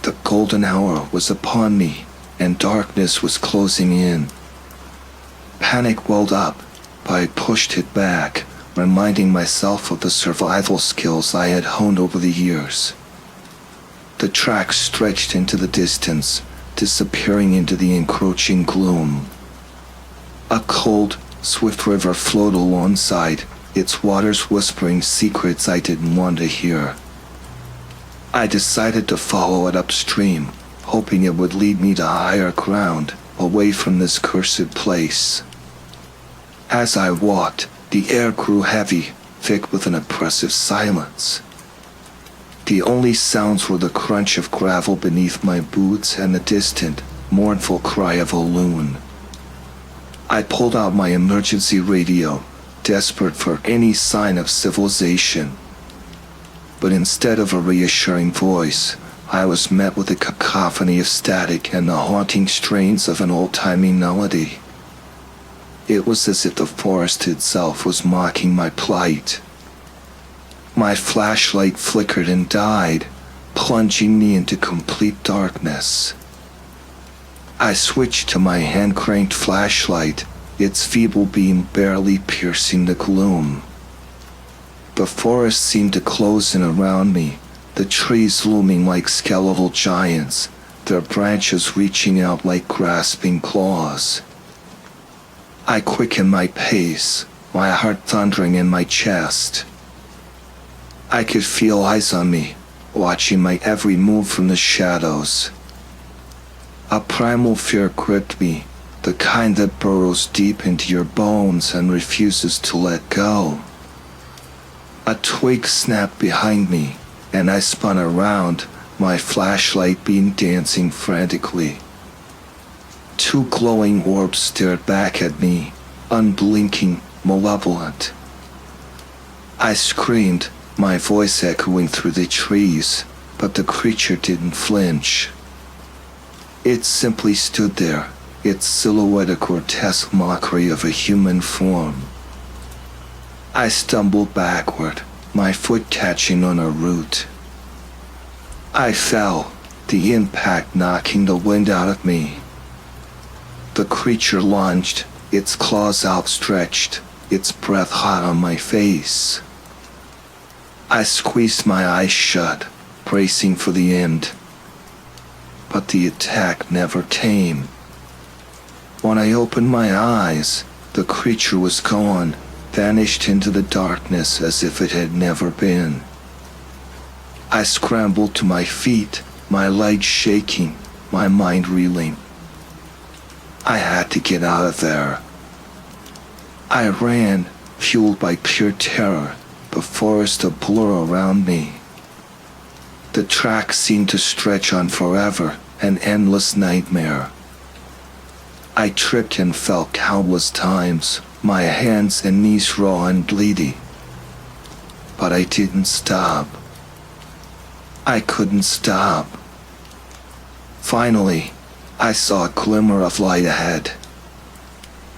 The golden hour was upon me, and darkness was closing in. Panic welled up, but I pushed it back, reminding myself of the survival skills I had honed over the years. The tracks stretched into the distance, disappearing into the encroaching gloom. A cold, swift river flowed alongside, its waters whispering secrets I didn't want to hear. I decided to follow it upstream, hoping it would lead me to higher ground, away from this cursed place. As I walked, the air grew heavy, thick with an oppressive silence. The only sounds were the crunch of gravel beneath my boots and the distant, mournful cry of a loon. I pulled out my emergency radio, desperate for any sign of civilization. But instead of a reassuring voice, I was met with a cacophony of static and the haunting strains of an old-timey melody. It was as if the forest itself was mocking my plight. My flashlight flickered and died, plunging me into complete darkness. I switched to my hand-cranked flashlight, its feeble beam barely piercing the gloom. The forest seemed to close in around me, the trees looming like skeletal giants, their branches reaching out like grasping claws. I quickened my pace, my heart thundering in my chest. I could feel eyes on me, watching my every move from the shadows. A primal fear gripped me, the kind that burrows deep into your bones and refuses to let go. A twig snapped behind me, and I spun around, my flashlight beam dancing frantically. Two glowing orbs stared back at me, unblinking, malevolent. I screamed, my voice echoing through the trees, but the creature didn't flinch. It simply stood there, its silhouette a grotesque mockery of a human form. I stumbled backward, my foot catching on a root. I fell, the impact knocking the wind out of me. The creature lunged, its claws outstretched, its breath hot on my face. I squeezed my eyes shut, bracing for the end. But the attack never came. When I opened my eyes, the creature was gone, vanished into the darkness as if it had never been. I scrambled to my feet, my legs shaking, my mind reeling. I had to get out of there. I ran, fueled by pure terror, the forest a blur around me. The track seemed to stretch on forever, an endless nightmare. I tripped and fell countless times, my hands and knees raw and bleeding. But I didn't stop. I couldn't stop. Finally, I saw a glimmer of light ahead.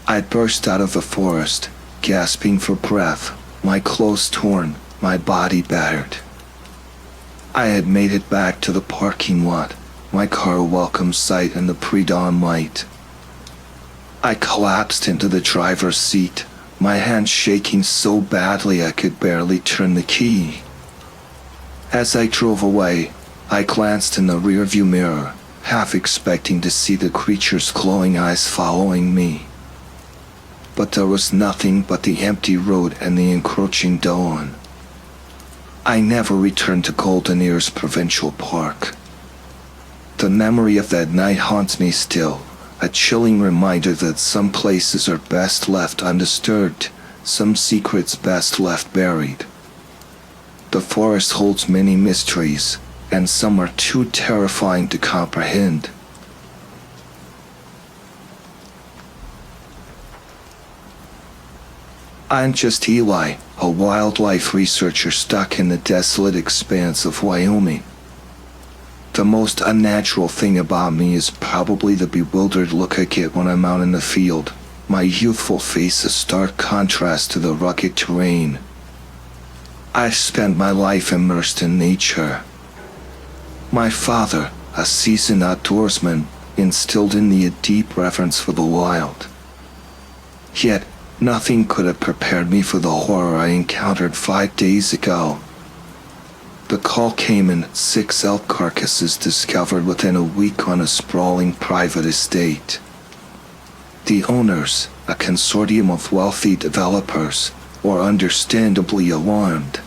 I burst out of the forest, gasping for breath, my clothes torn, my body battered. I had made it back to the parking lot, my car a welcome sight in the pre-dawn light. I collapsed into the driver's seat, my hands shaking so badly I could barely turn the key. As I drove away, I glanced in the rearview mirror, half expecting to see the creature's glowing eyes following me. But there was nothing but the empty road and the encroaching dawn. I never returned to Golden Ears Provincial Park. The memory of that night haunts me still, a chilling reminder that some places are best left undisturbed, some secrets best left buried. The forest holds many mysteries, and some are too terrifying to comprehend. I'm just Eli, a wildlife researcher stuck in the desolate expanse of Wyoming. The most unnatural thing about me is probably the bewildered look I get when I'm out in the field, my youthful face a stark contrast to the rugged terrain. I've spent my life immersed in nature. My father, a seasoned outdoorsman, instilled in me a deep reverence for the wild. Yet, nothing could have prepared me for the horror I encountered 5 days ago. The call came in 6 elk carcasses discovered within a week on a sprawling private estate. The owners, a consortium of wealthy developers, were understandably alarmed.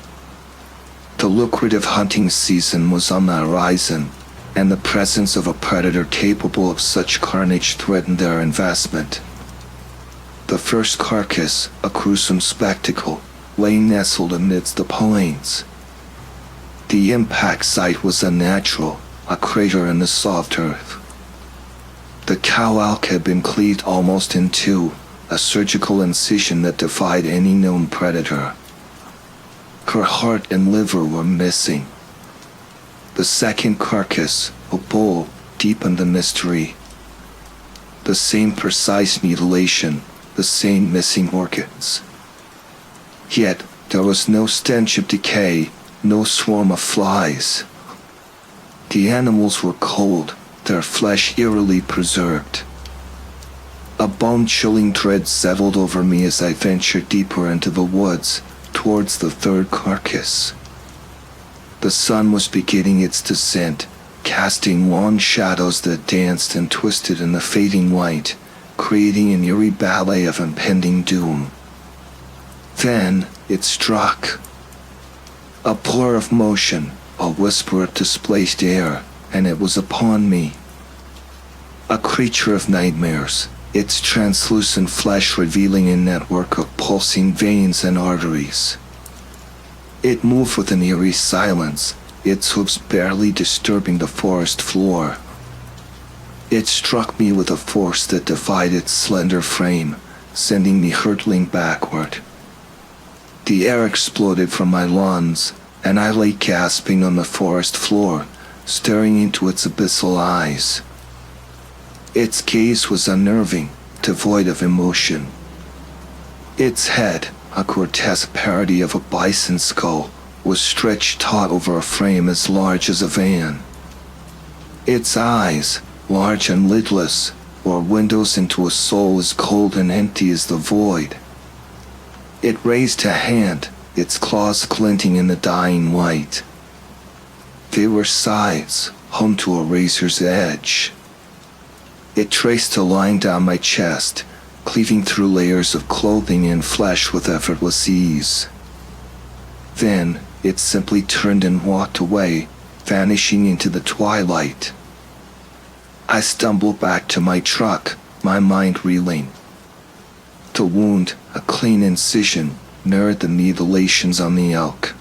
The lucrative hunting season was on the horizon, and the presence of a predator capable of such carnage threatened their investment. The first carcass, a gruesome spectacle, lay nestled amidst the pines. The impact site was unnatural, a crater in the soft earth. The cow elk had been cleaved almost in two, a surgical incision that defied any known predator. Her heart and liver were missing. The second carcass, a bull, deepened the mystery. The same precise mutilation, the same missing organs. Yet, there was no stench of decay, no swarm of flies. The animals were cold, their flesh eerily preserved. A bone-chilling dread settled over me as I ventured deeper into the woods, towards the third carcass. The sun was beginning its descent, casting long shadows that danced and twisted in the fading light, creating an eerie ballet of impending doom. Then it struck. A blur of motion, a whisper of displaced air, and it was upon me. A creature of nightmares, its translucent flesh revealing a network of pulsing veins and arteries. It moved with an eerie silence, its hooves barely disturbing the forest floor. It struck me with a force that defied its slender frame, sending me hurtling backward. The air exploded from my lungs, and I lay gasping on the forest floor, staring into its abyssal eyes. Its gaze was unnerving, devoid of emotion. Its head, a grotesque parody of a bison skull, was stretched taut over a frame as large as a van. Its eyes, large and lidless, were windows into a soul as cold and empty as the void. It raised a hand, its claws glinting in the dying light. They were scythes, home to a razor's edge. It traced a line down my chest, cleaving through layers of clothing and flesh with effortless ease. Then, it simply turned and walked away, vanishing into the twilight. I stumbled back to my truck, my mind reeling. The wound, a clean incision, mirrored the mutilations on the elk.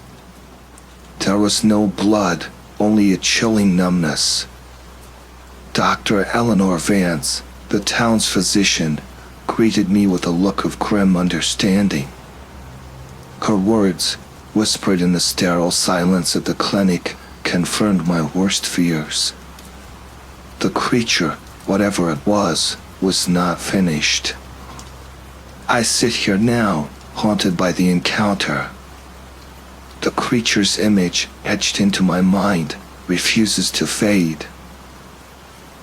There was no blood, only a chilling numbness. Dr. Eleanor Vance, the town's physician, greeted me with a look of grim understanding. Her words, whispered in the sterile silence of the clinic, confirmed my worst fears. The creature, whatever it was not finished. I sit here now, haunted by the encounter. The creature's image, etched into my mind, refuses to fade.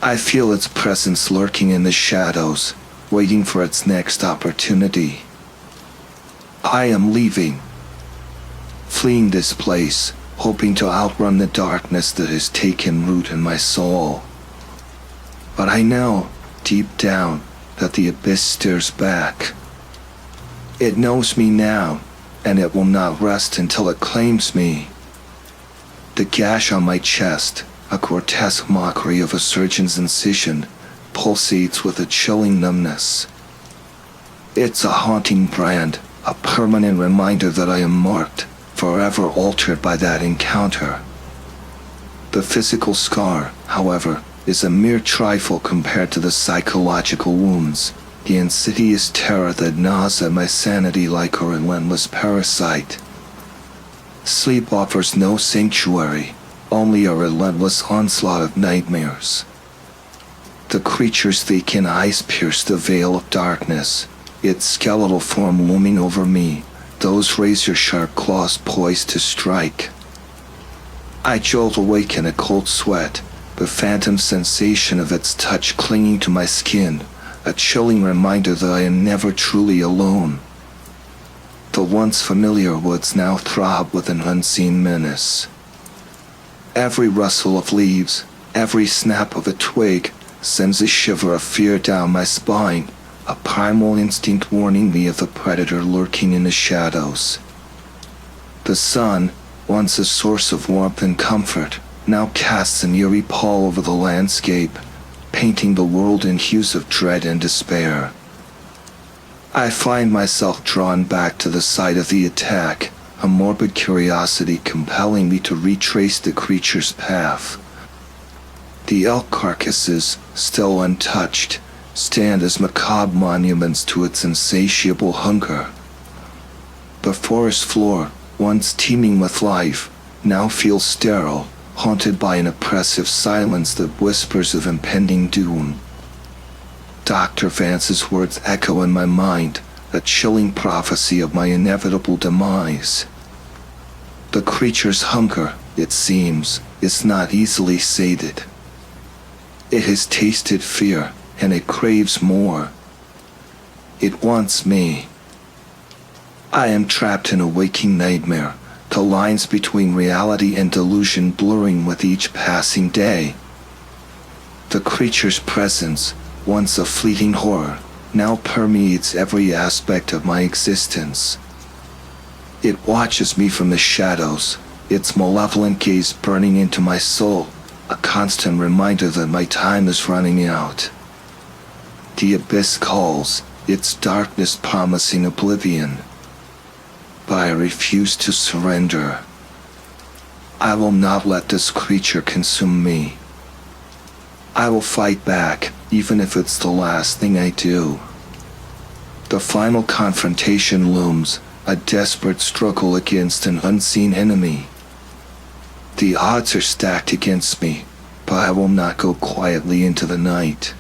I feel its presence lurking in the shadows, waiting for its next opportunity. I am leaving, fleeing this place, hoping to outrun the darkness that has taken root in my soul. But I know, deep down, that the abyss stares back. It knows me now, and it will not rest until it claims me. The gash on my chest, a grotesque mockery of a surgeon's incision, pulsates with a chilling numbness. It's a haunting brand, a permanent reminder that I am marked, forever altered by that encounter. The physical scar, however, is a mere trifle compared to the psychological wounds, the insidious terror that gnaws at my sanity like a relentless parasite. Sleep offers no sanctuary, only a relentless onslaught of nightmares. The creature's vacant eyes pierce the veil of darkness, its skeletal form looming over me, those razor-sharp claws poised to strike. I jolt awake in a cold sweat, the phantom sensation of its touch clinging to my skin, a chilling reminder that I am never truly alone. The once familiar woods now throb with an unseen menace. Every rustle of leaves, every snap of a twig, sends a shiver of fear down my spine, a primal instinct warning me of the predator lurking in the shadows. The sun, once a source of warmth and comfort, now casts an eerie pall over the landscape, painting the world in hues of dread and despair. I find myself drawn back to the site of the attack, a morbid curiosity compelling me to retrace the creature's path. The elk carcasses, still untouched, stand as macabre monuments to its insatiable hunger. The forest floor, once teeming with life, now feels sterile, haunted by an oppressive silence that whispers of impending doom. Dr. Vance's words echo in my mind, a chilling prophecy of my inevitable demise. The creature's hunger, it seems, is not easily sated. It has tasted fear, and it craves more. It wants me. I am trapped in a waking nightmare, the lines between reality and delusion blurring with each passing day. The creature's presence, once a fleeting horror, now permeates every aspect of my existence. It watches me from the shadows, its malevolent gaze burning into my soul, a constant reminder that my time is running out. The abyss calls, its darkness promising oblivion. But I refuse to surrender. I will not let this creature consume me. I will fight back, even if it's the last thing I do. The final confrontation looms, a desperate struggle against an unseen enemy. The odds are stacked against me, but I will not go quietly into the night.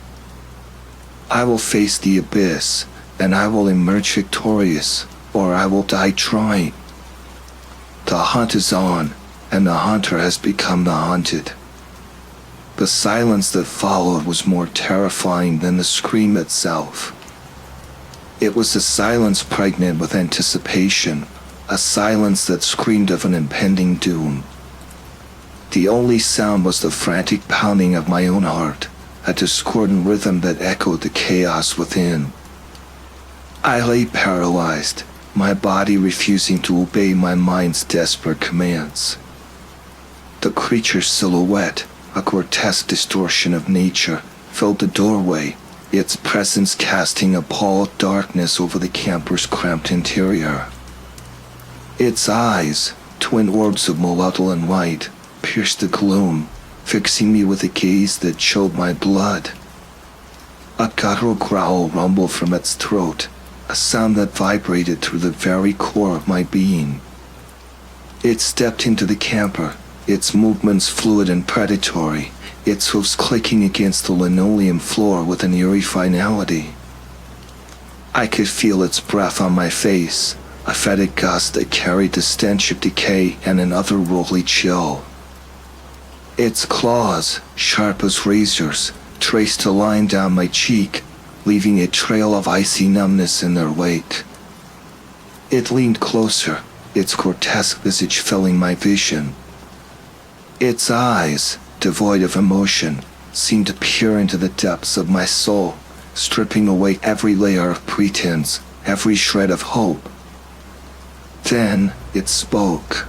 I will face the abyss, and I will emerge victorious, or I will die trying. The hunt is on, and the hunter has become the hunted. The silence that followed was more terrifying than the scream itself. It was a silence pregnant with anticipation, a silence that screamed of an impending doom. The only sound was the frantic pounding of my own heart, a discordant rhythm that echoed the chaos within. I lay paralyzed, my body refusing to obey my mind's desperate commands. The creature's silhouette, a grotesque distortion of nature, filled the doorway, its presence casting a pall of darkness over the camper's cramped interior. Its eyes, twin orbs of malevolent light, pierced the gloom, fixing me with a gaze that chilled my blood. A guttural growl rumbled from its throat, a sound that vibrated through the very core of my being. It stepped into the camper, its movements fluid and predatory, its hooves clicking against the linoleum floor with an eerie finality. I could feel its breath on my face, a fetid gust that carried the stench of decay and an otherworldly chill. Its claws, sharp as razors, traced a line down my cheek, leaving a trail of icy numbness in their wake. It leaned closer, its grotesque visage filling my vision. Its eyes, devoid of emotion, seemed to peer into the depths of my soul, stripping away every layer of pretense, every shred of hope. Then it spoke.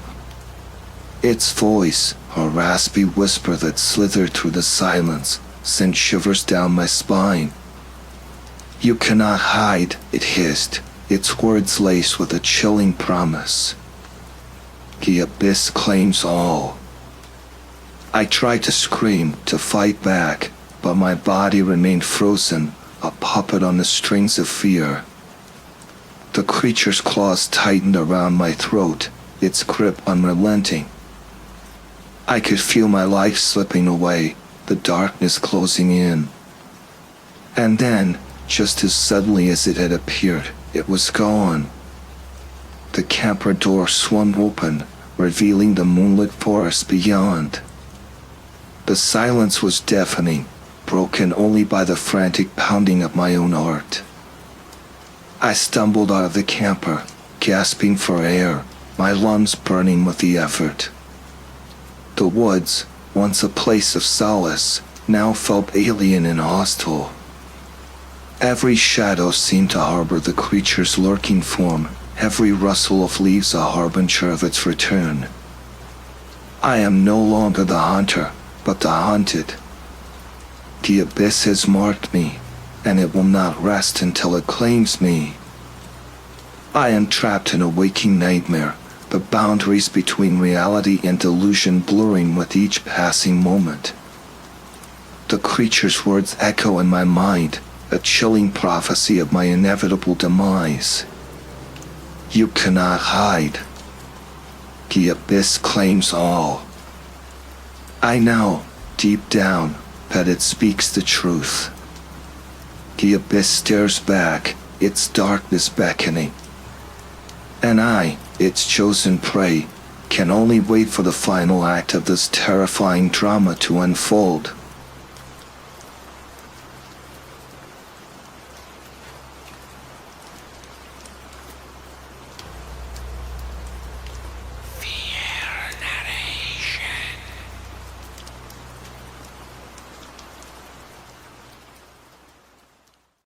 Its voice, a raspy whisper that slithered through the silence, sent shivers down my spine. "You cannot hide," it hissed, its words laced with a chilling promise. "The abyss claims all." I tried to scream, to fight back, but my body remained frozen, a puppet on the strings of fear. The creature's claws tightened around my throat, its grip unrelenting. I could feel my life slipping away, the darkness closing in. And then, just as suddenly as it had appeared, it was gone. The camper door swung open, revealing the moonlit forest beyond. The silence was deafening, broken only by the frantic pounding of my own heart. I stumbled out of the camper, gasping for air, my lungs burning with the effort. The woods, once a place of solace, now felt alien and hostile. Every shadow seemed to harbor the creature's lurking form, every rustle of leaves a harbinger of its return. I am no longer the hunter, but the hunted. The abyss has marked me, and it will not rest until it claims me. I am trapped in a waking nightmare, the boundaries between reality and delusion blurring with each passing moment. The creature's words echo in my mind, a chilling prophecy of my inevitable demise. You cannot hide. The abyss claims all. I know, deep down, that it speaks the truth. The abyss stares back, its darkness beckoning. And I, its chosen prey, can only wait for the final act of this terrifying drama to unfold.